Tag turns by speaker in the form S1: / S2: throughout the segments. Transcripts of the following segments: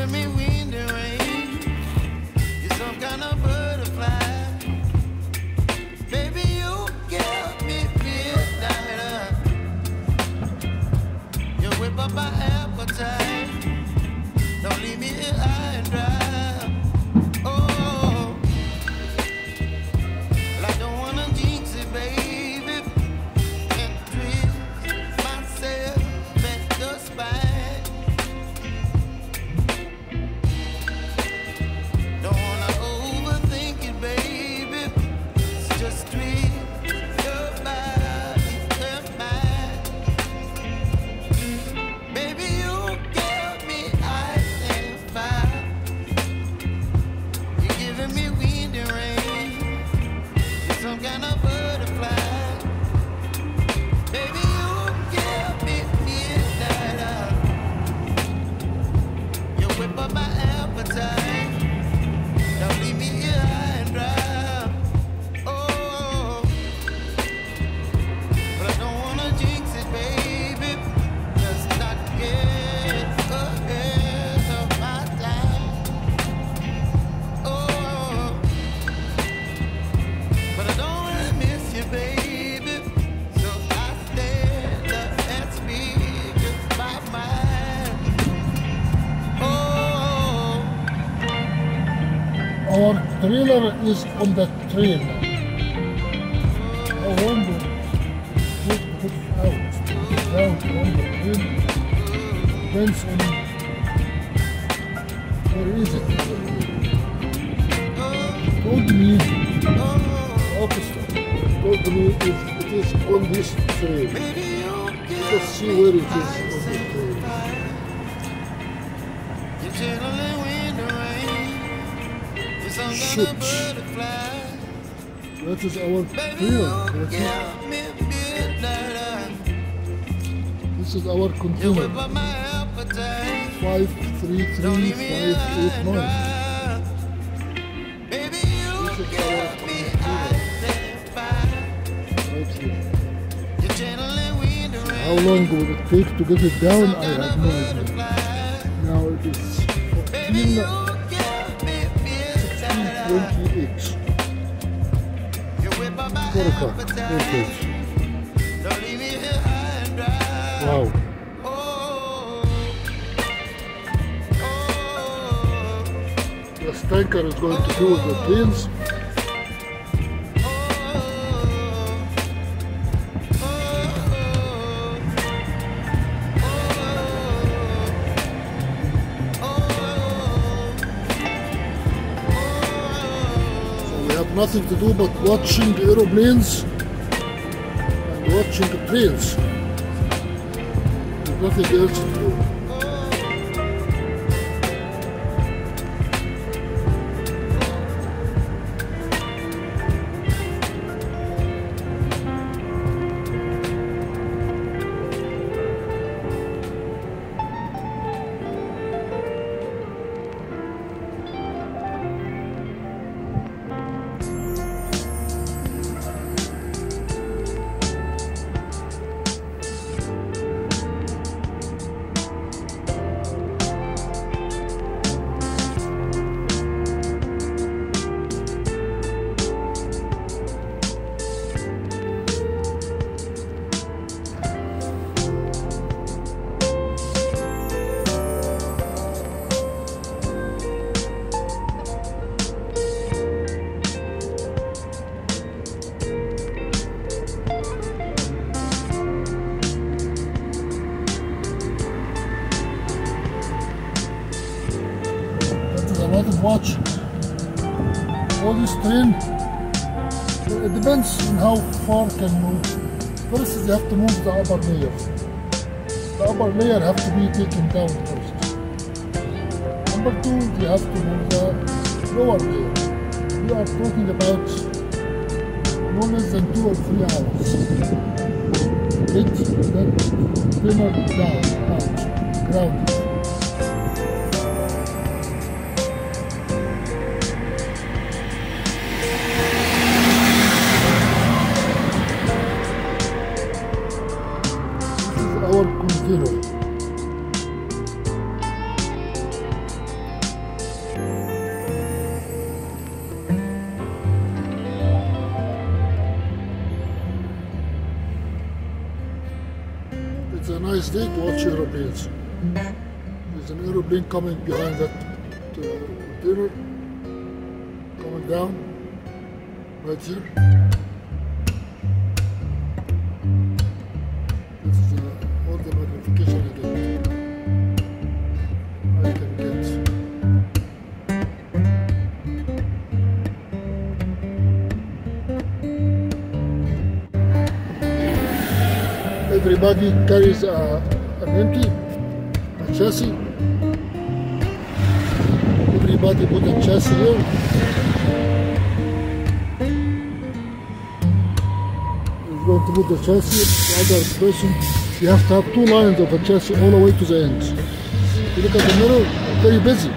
S1: giving me wind and rain. You're some kind of butterfly. Baby, you give me midnight. You whip up my appetite. Don't leave me here high and dry. Oh, well, I don't wanna jinx it, baby, and twist myself at the spine. Don't wanna overthink it, baby. It's just twist your body and mine. Baby, you give me ice and fire. You're giving me wind and rain. You're some kind of butterfly. Baby, you give me midnight. You whip up my appetite. Don't leave me here high and dry. Oh, but I don't wanna jinx it, baby. Just not get ahead of my time. Oh, but I don't really miss you, baby. So I stand up and speak my mind. Oh,
S2: Our trailer is on the train now. How long will it take to put it out? Down on the train. Depends on where is it. Told me, officer told me if it is on this train. Let's see where it is on the train.
S1: you're channeling wind and rain. You're some kind
S2: Shoot.
S1: of butterfly.
S2: That is our
S1: Baby,
S2: trailer.
S1: you
S2: That's it.
S1: give me midnight.
S2: This is our
S1: You
S2: container.
S1: whip up my appetite.
S2: 533589.
S1: Baby, you
S2: This is
S1: give
S2: our
S1: me
S2: container.
S1: ice and fire.
S2: Right here.
S1: You're channeling wind and rain.
S2: How long will it take to get it down?
S1: Some
S2: I
S1: kind
S2: have
S1: of
S2: no idea.
S1: butterfly.
S2: Now it is
S1: Baby, you
S2: 14:28.
S1: give me midnight. You whip up my
S2: 4 o'clock.
S1: appetite.
S2: Okay.
S1: Don't leave me here high and dry.
S2: Wow.
S1: Oh, oh,
S2: This tanker is going to do the trains. So we have nothing to do but watching aeroplanes and watching the trains. There's nothing else to do. A lot of watching. All this train, it depends on how far can move. First, you have to move the upper layer. The upper layer have to be taken down first. Number two, you have to move the lower layer. We are talking about no less than 2 or 3 hours. Get that thinner down, out, grounded. Our container. nice day to watch aeroplanes. There's an aeroplane coming behind that container, coming down right here. This is all the magnification I can get. Everybody carries an empty chassis. Everybody put a chassis here. You're going to put the chassis. The other person, you have to have two lines of a chassis all the way to the end. You look at the mirror, very busy.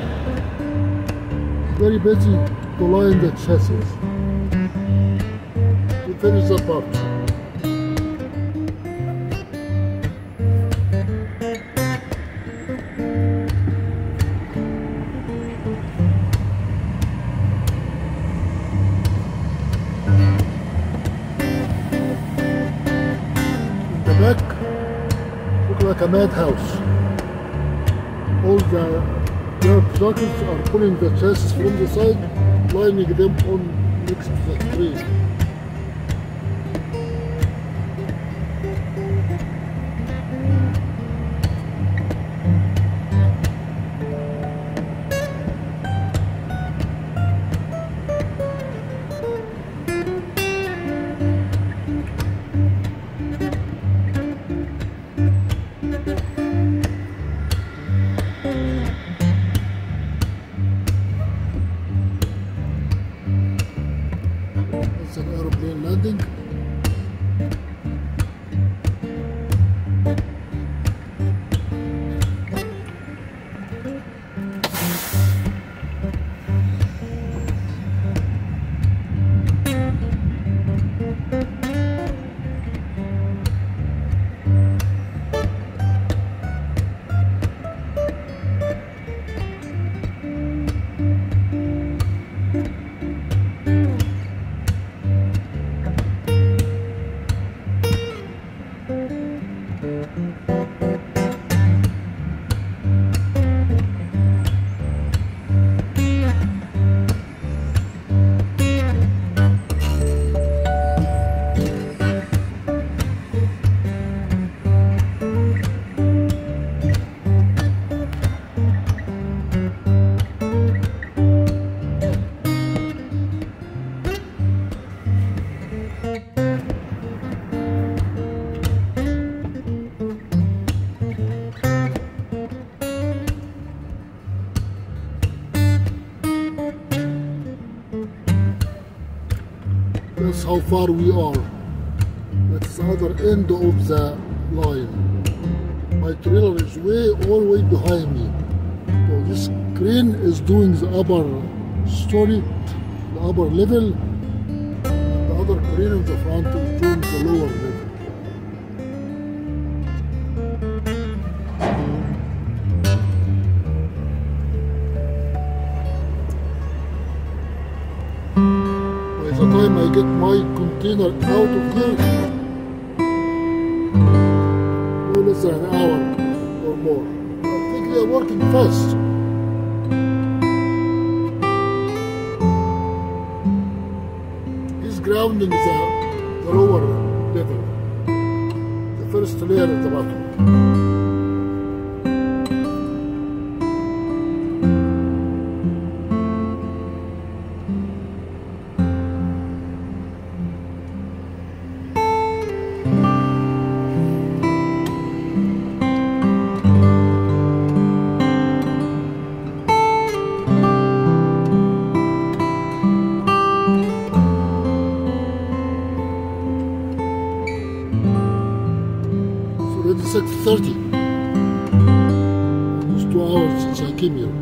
S2: Very busy to line the chassis. You finish that part. Back, look like a madhouse. All the truckers are pulling the chassis from the side, lining them on next to the tree. It's an aeroplane landing. That's how far we are. That's the other end of the line. My trailer is all the way behind me. So this crane is doing the upper story, the upper level. The other crane in the front is doing the lower level. By the time I get my container out of here, no less than an hour or more. I think they are working fast. He's grounding the lower level, the first layer at the bottom. It's 6:30. Almost 2 hours since I came here.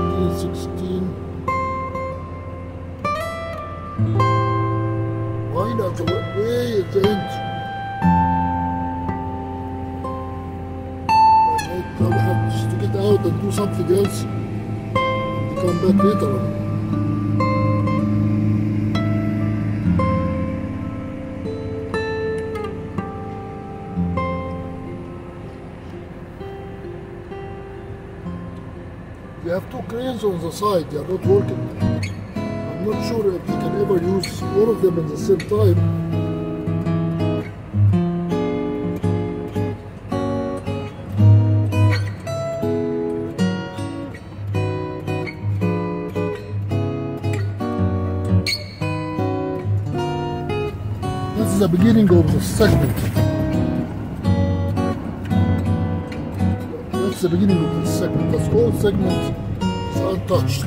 S2: 15, 16. Why not? Way at the end. Now we have just to get out and do something else and come back later on. We have two cranes on the side, they are not working. I'm not sure if we can ever use all of them at the same time. This is the beginning of the segment. That's the beginning of this segment. This whole segment is untouched.